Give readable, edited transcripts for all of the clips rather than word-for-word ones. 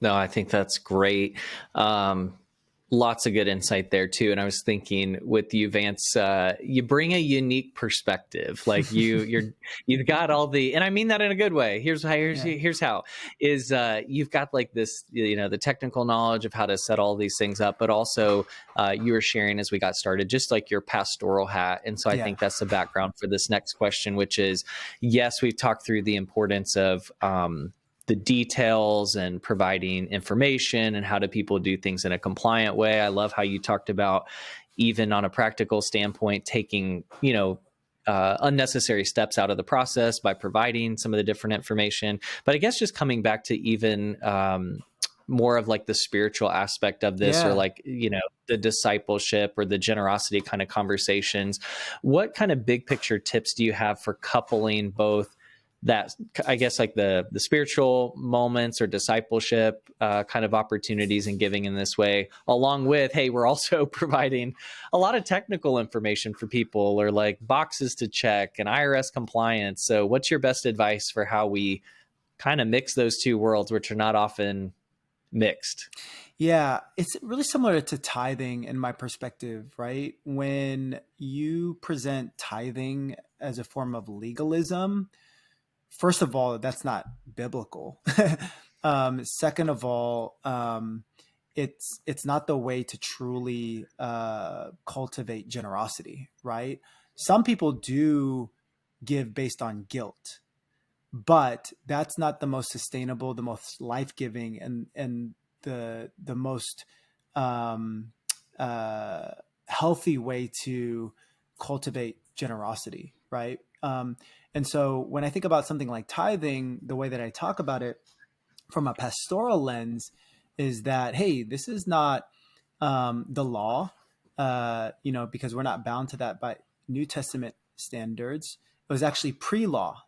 No, I think that's great. Lots of good insight there too. And I was thinking with you, Vance, you bring a unique perspective. Like you've got all the, and I mean that in a good way. Here's how is, you've got like this, the technical knowledge of how to set all these things up, but also you were sharing as we got started, just like your pastoral hat. And so I think that's the background for this next question, which is, yes, we've talked through the importance of, the details and providing information and how do people do things in a compliant way. I love how you talked about, even on a practical standpoint, taking, unnecessary steps out of the process by providing some of the different information. But I guess just coming back to even more of like the spiritual aspect of this, or like, the discipleship or the generosity kind of conversations. What kind of big picture tips do you have for coupling both that, I guess, like the spiritual moments or discipleship kind of opportunities and giving in this way, along with, hey, we're also providing a lot of technical information for people, or like boxes to check and IRS compliance. So what's your best advice for how we kind of mix those two worlds, which are not often mixed? Yeah, it's really similar to tithing in my perspective, right? When you present tithing as a form of legalism, first of all, that's not biblical. Second of all, it's not the way to truly cultivate generosity, right? Some people do give based on guilt, but that's not the most sustainable, the most life-giving, and the most healthy way to cultivate generosity, right? And so when I think about something like tithing, the way that I talk about it from a pastoral lens is that, hey, this is not the law, because we're not bound to that by New Testament standards. It was actually pre-law.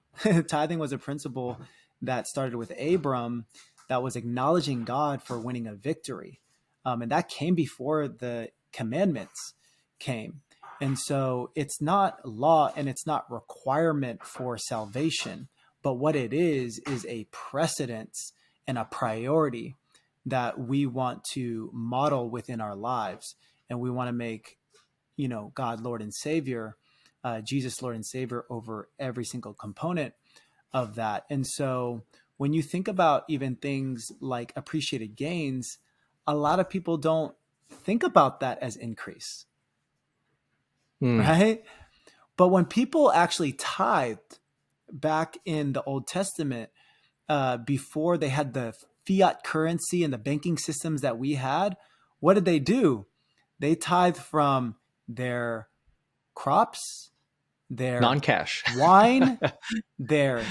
Tithing was a principle that started with Abram, that was acknowledging God for winning a victory. And that came before the commandments came. And so it's not law and it's not requirement for salvation, but what it is a precedence and a priority that we want to model within our lives. And we want to make, God Lord and Savior, Jesus Lord and Savior over every single component of that. And so when you think about even things like appreciated gains, a lot of people don't think about that as increase. Right? But when people actually tithed back in the Old Testament, before they had the fiat currency and the banking systems that we had, what did they do? They tithed from their crops, their non-cash wine, their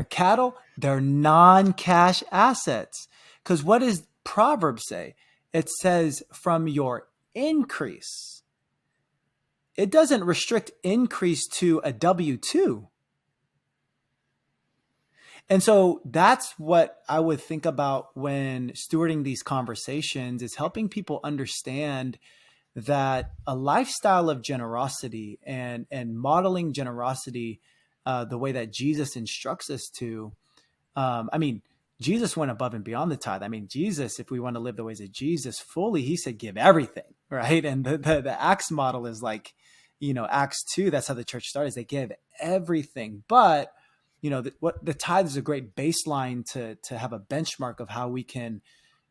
cattle, their non-cash assets. Because what does Proverbs say? It says from your increase. It doesn't restrict increase to a W-2. And so that's what I would think about when stewarding these conversations, is helping people understand that a lifestyle of generosity and modeling generosity the way that Jesus instructs us to. Jesus went above and beyond the tithe. Jesus, if we want to live the ways of Jesus fully, he said, give everything, right? And the Acts model is like, Acts 2, that's how the church started, is they give everything. But, the tithe is a great baseline to have a benchmark of how we can,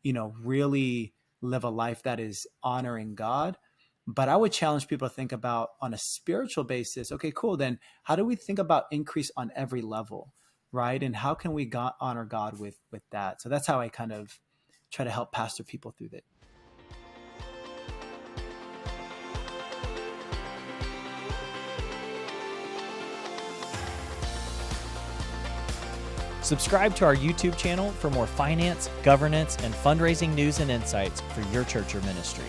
really live a life that is honoring God. But I would challenge people to think about on a spiritual basis, okay, cool. Then how do we think about increase on every level, right? And how can we honor God with that? So that's how I kind of try to help pastor people through that. Subscribe to our YouTube channel for more finance, governance, and fundraising news and insights for your church or ministry.